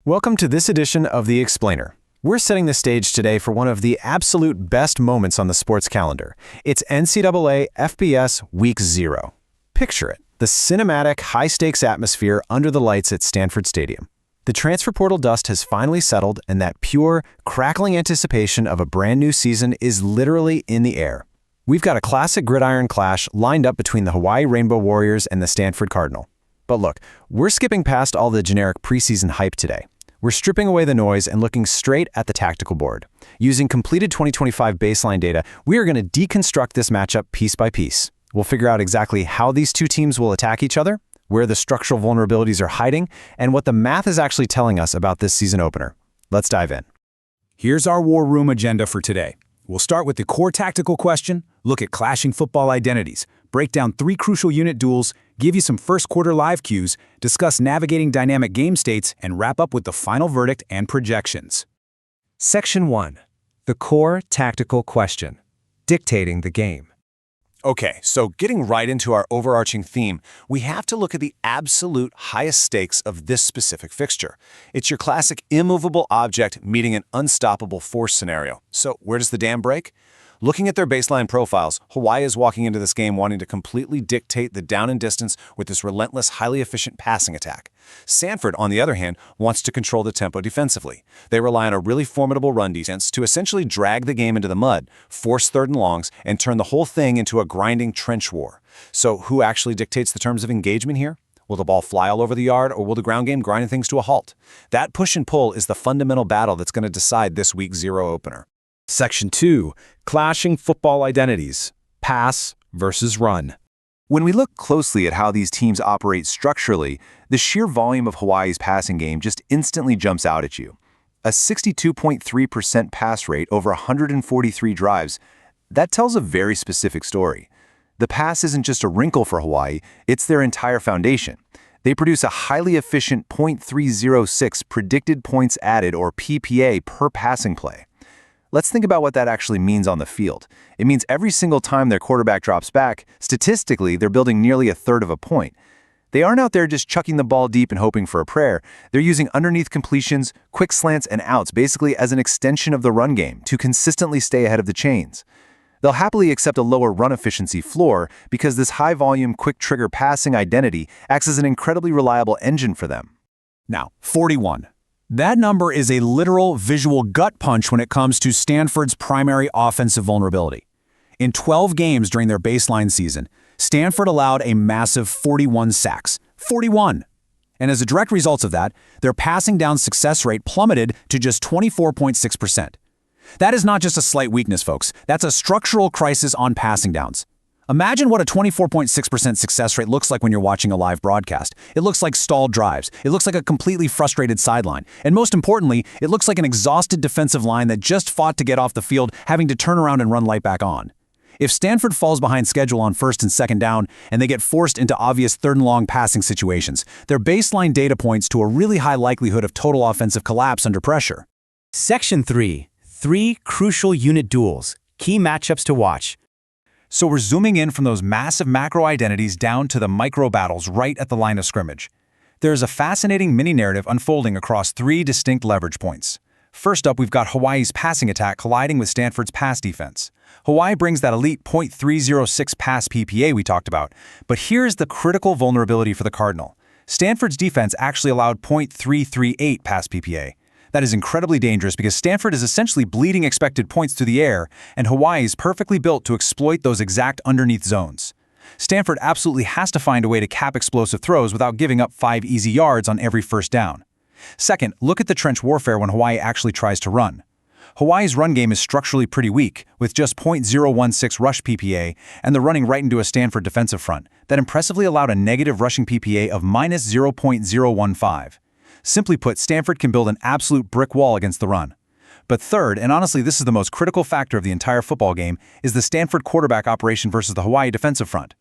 Welcome to this edition of The Explainer. We're setting the stage today for one of the absolute best moments on the sports calendar. It's NCAA FBS Week 0. Picture it, the cinematic, high-stakes atmosphere under the lights at Stanford Stadium. The transfer portal dust has finally settled, and that pure, crackling anticipation of a brand new season is literally in the air. We've got a classic gridiron clash lined up between the Hawaii Rainbow Warriors and the Stanford Cardinal. But look, we're skipping past all the generic preseason hype today. We're stripping away the noise and looking straight at the tactical board. Using completed 2025 baseline data, we are going to deconstruct this matchup piece by piece. We'll figure out exactly how these two teams will attack each other, where the structural vulnerabilities are hiding, and what the math is actually telling us about this season opener. Let's dive in. Here's our war room agenda for today. We'll start with the core tactical question, look at clashing football identities, break down 3 crucial unit duels, give you some first quarter live cues, discuss navigating dynamic game states, and wrap up with the final verdict and projections. Section 1. The core tactical question, dictating the game. Okay, so getting right into our overarching theme, we have to look at the absolute highest stakes of this specific fixture. It's your classic immovable object meeting an unstoppable force scenario. So where does the dam break? Looking at their baseline profiles, Hawaii is walking into this game wanting to completely dictate the down and distance with this relentless, highly efficient passing attack. Stanford, on the other hand, wants to control the tempo defensively. They rely on a really formidable run defense to essentially drag the game into the mud, force third and longs, and turn the whole thing into a grinding trench war. So who actually dictates the terms of engagement here? Will the ball fly all over the yard, or will the ground game grind things to a halt? That push and pull is the fundamental battle that's going to decide this Week 0 opener. Section 2. Clashing football identities, pass versus run. When we look closely at how these teams operate structurally, the sheer volume of Hawaii's passing game just instantly jumps out at you. A 62.3% pass rate over 143 drives, that tells a very specific story. The pass isn't just a wrinkle for Hawaii, it's their entire foundation. They produce a highly efficient .306 predicted points added, or PPA, per passing play. Let's think about what that actually means on the field. It means every single time their quarterback drops back, statistically, they're building nearly a third of a point. They aren't out there just chucking the ball deep and hoping for a prayer. They're using underneath completions, quick slants, and outs basically as an extension of the run game to consistently stay ahead of the chains. They'll happily accept a lower run efficiency floor because this high-volume, quick-trigger passing identity acts as an incredibly reliable engine for them. Now, 41. That number is a literal visual gut punch when it comes to Stanford's primary offensive vulnerability. In 12 games during their baseline season, Stanford allowed a massive 41 sacks. 41! And as a direct result of that, their passing down success rate plummeted to just 24.6%. That is not just a slight weakness, folks. That's a structural crisis on passing downs. Imagine what a 24.6% success rate looks like when you're watching a live broadcast. It looks like stalled drives. It looks like a completely frustrated sideline. And most importantly, it looks like an exhausted defensive line that just fought to get off the field, having to turn around and run right back on. If Stanford falls behind schedule on first and second down, and they get forced into obvious third and long passing situations, their baseline data points to a really high likelihood of total offensive collapse under pressure. Section 3. 3 crucial unit duels, key matchups to watch. So we're zooming in from those massive macro identities down to the micro battles right at the line of scrimmage. There's a fascinating mini-narrative unfolding across 3 distinct leverage points. First up, we've got Hawaii's passing attack colliding with Stanford's pass defense. Hawaii brings that elite .306 pass PPA we talked about, but here's the critical vulnerability for the Cardinal. Stanford's defense actually allowed .338 pass PPA. That is incredibly dangerous because Stanford is essentially bleeding expected points through the air, and Hawaii is perfectly built to exploit those exact underneath zones. Stanford absolutely has to find a way to cap explosive throws without giving up 5 easy yards on every first down. Second, look at the trench warfare when Hawaii actually tries to run. Hawaii's run game is structurally pretty weak, with just .016 rush PPA and the running right into a Stanford defensive front that impressively allowed a negative rushing PPA of -0.015. Simply put, Stanford can build an absolute brick wall against the run. But third, and honestly this is the most critical factor of the entire football game, is the Stanford quarterback operation versus the Hawaii defensive front.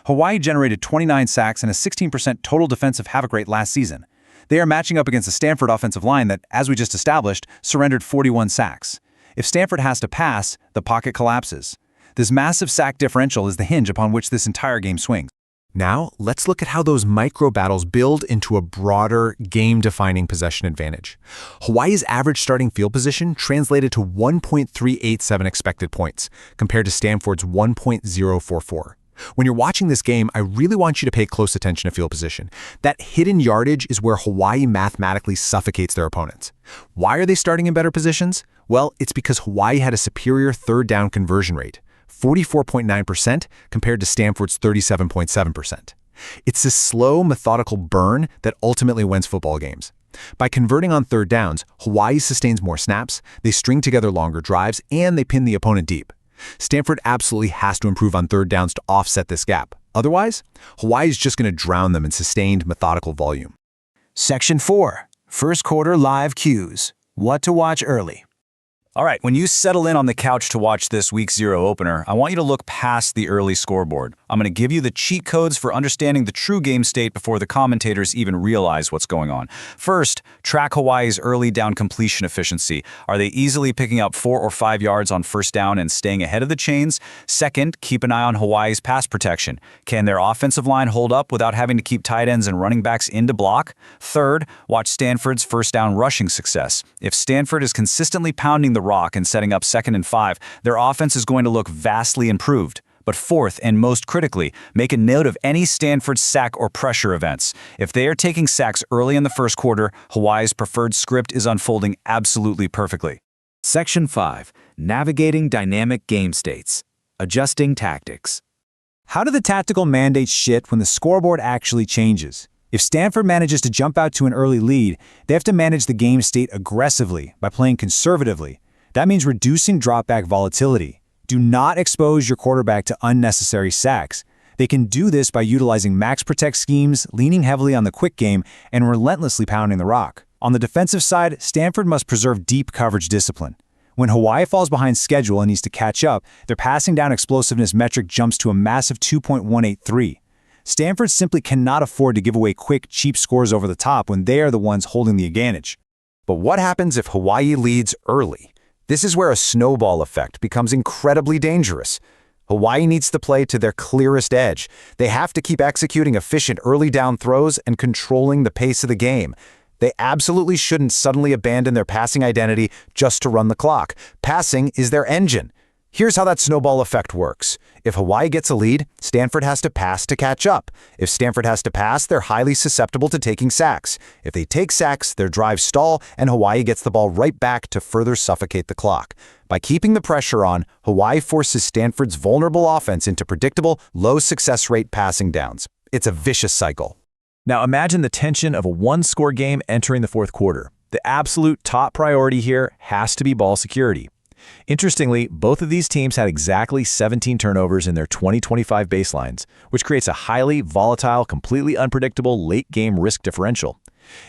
Hawaii generated 29 sacks and a 16% total defensive havoc rate last season. They are matching up against a Stanford offensive line that, as we just established, surrendered 41 sacks. If Stanford has to pass, the pocket collapses. This massive sack differential is the hinge upon which this entire game swings. Now, let's look at how those micro battles build into a broader, game-defining possession advantage. Hawaii's average starting field position translated to 1.387 expected points, compared to Stanford's 1.044. When you're watching this game, I really want you to pay close attention to field position. That hidden yardage is where Hawaii mathematically suffocates their opponents. Why are they starting in better positions? Well, it's because Hawaii had a superior third down conversion rate, 44.9% compared to Stanford's 37.7%. It's this slow, methodical burn that ultimately wins football games. By converting on third downs, Hawaii sustains more snaps, they string together longer drives, and they pin the opponent deep. Stanford absolutely has to improve on third downs to offset this gap. Otherwise, Hawaii is just going to drown them in sustained, methodical volume. Section 4. First quarter live cues. What to watch early. All right, when you settle in on the couch to watch this Week 0 opener, I want you to look past the early scoreboard. I'm going to give you the cheat codes for understanding the true game state before the commentators even realize what's going on. First, track Hawaii's early down completion efficiency. Are they easily picking up 4 or 5 yards on first down and staying ahead of the chains? Second, keep an eye on Hawaii's pass protection. Can their offensive line hold up without having to keep tight ends and running backs in to block? Third, watch Stanford's first down rushing success. If Stanford is consistently pounding the rock and setting up 2nd and 5, their offense is going to look vastly improved. But fourth, and most critically, make a note of any Stanford sack or pressure events. If they are taking sacks early in the first quarter, Hawaii's preferred script is unfolding absolutely perfectly. Section 5. Navigating dynamic game states. Adjusting tactics. How do the tactical mandates shift when the scoreboard actually changes? If Stanford manages to jump out to an early lead, they have to manage the game state aggressively by playing conservatively. That means reducing dropback volatility. Do not expose your quarterback to unnecessary sacks. They can do this by utilizing max protect schemes, leaning heavily on the quick game, and relentlessly pounding the rock. On the defensive side, Stanford must preserve deep coverage discipline. When Hawaii falls behind schedule and needs to catch up, their passing down explosiveness metric jumps to a massive 2.183. Stanford simply cannot afford to give away quick, cheap scores over the top when they are the ones holding the advantage. But what happens if Hawaii leads early? This is where a snowball effect becomes incredibly dangerous. Hawaii needs to play to their clearest edge. They have to keep executing efficient early down throws and controlling the pace of the game. They absolutely shouldn't suddenly abandon their passing identity just to run the clock. Passing is their engine. Here's how that snowball effect works. If Hawaii gets a lead, Stanford has to pass to catch up. If Stanford has to pass, they're highly susceptible to taking sacks. If they take sacks, their drives stall, and Hawaii gets the ball right back to further suffocate the clock. By keeping the pressure on, Hawaii forces Stanford's vulnerable offense into predictable, low success rate passing downs. It's a vicious cycle. Now imagine the tension of a one-score game entering the fourth quarter. The absolute top priority here has to be ball security. Interestingly, both of these teams had exactly 17 turnovers in their 2025 baselines, which creates a highly volatile, completely unpredictable late-game risk differential.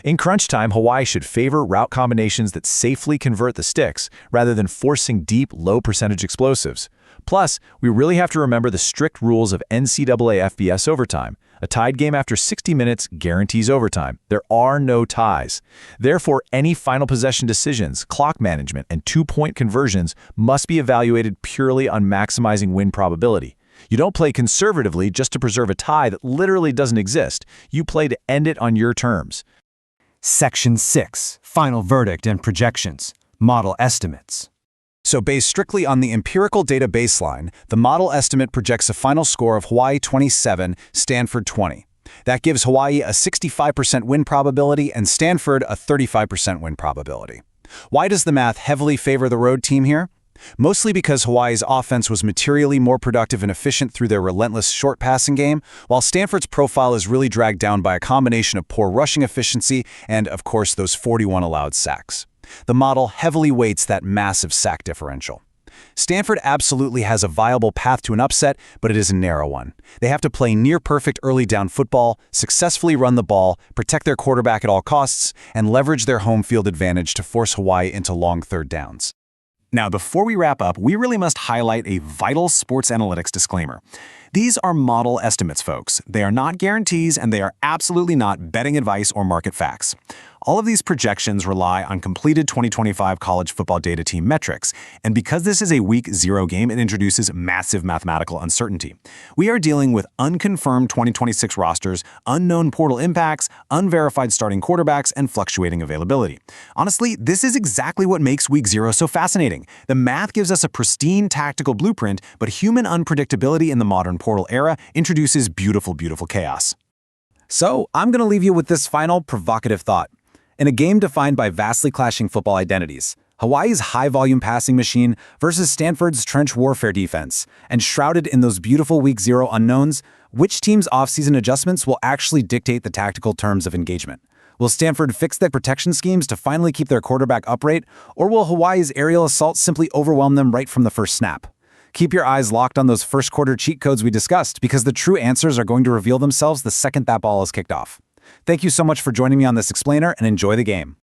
In crunch time, Hawaii should favor route combinations that safely convert the sticks rather than forcing deep, low-percentage explosives. Plus, we really have to remember the strict rules of NCAA FBS overtime. A tied game after 60 minutes guarantees overtime. There are no ties. Therefore, any final possession decisions, clock management, and two-point conversions must be evaluated purely on maximizing win probability. You don't play conservatively just to preserve a tie that literally doesn't exist. You play to end it on your terms. Section 6. Final verdict and projections. Model estimates. So based strictly on the empirical data baseline, the model estimate projects a final score of Hawaii 27, Stanford 20. That gives Hawaii a 65% win probability and Stanford a 35% win probability. Why does the math heavily favor the road team here? Mostly because Hawaii's offense was materially more productive and efficient through their relentless short passing game, while Stanford's profile is really dragged down by a combination of poor rushing efficiency and, of course, those 41 allowed sacks. The model heavily weights that massive sack differential. Stanford absolutely has a viable path to an upset, but it is a narrow one. They have to play near-perfect early down football, successfully run the ball, protect their quarterback at all costs, and leverage their home field advantage to force Hawaii into long third downs. Now, before we wrap up, we really must highlight a vital sports analytics disclaimer. These are model estimates, folks. They are not guarantees, and they are absolutely not betting advice or market facts. All of these projections rely on completed 2025 college football data team metrics, and because this is a Week 0 game, it introduces massive mathematical uncertainty. We are dealing with unconfirmed 2026 rosters, unknown portal impacts, unverified starting quarterbacks, and fluctuating availability. Honestly, this is exactly what makes Week 0 so fascinating. The math gives us a pristine tactical blueprint, but human unpredictability in the modern portal era introduces beautiful, beautiful chaos. So, I'm going to leave you with this final provocative thought. In a game defined by vastly clashing football identities, Hawaii's high-volume passing machine versus Stanford's trench warfare defense, and shrouded in those beautiful Week 0 unknowns, which team's off-season adjustments will actually dictate the tactical terms of engagement? Will Stanford fix their protection schemes to finally keep their quarterback upright, or will Hawaii's aerial assault simply overwhelm them right from the first snap? Keep your eyes locked on those first-quarter cheat codes we discussed, because the true answers are going to reveal themselves the second that ball is kicked off. Thank you so much for joining me on this explainer, and enjoy the game.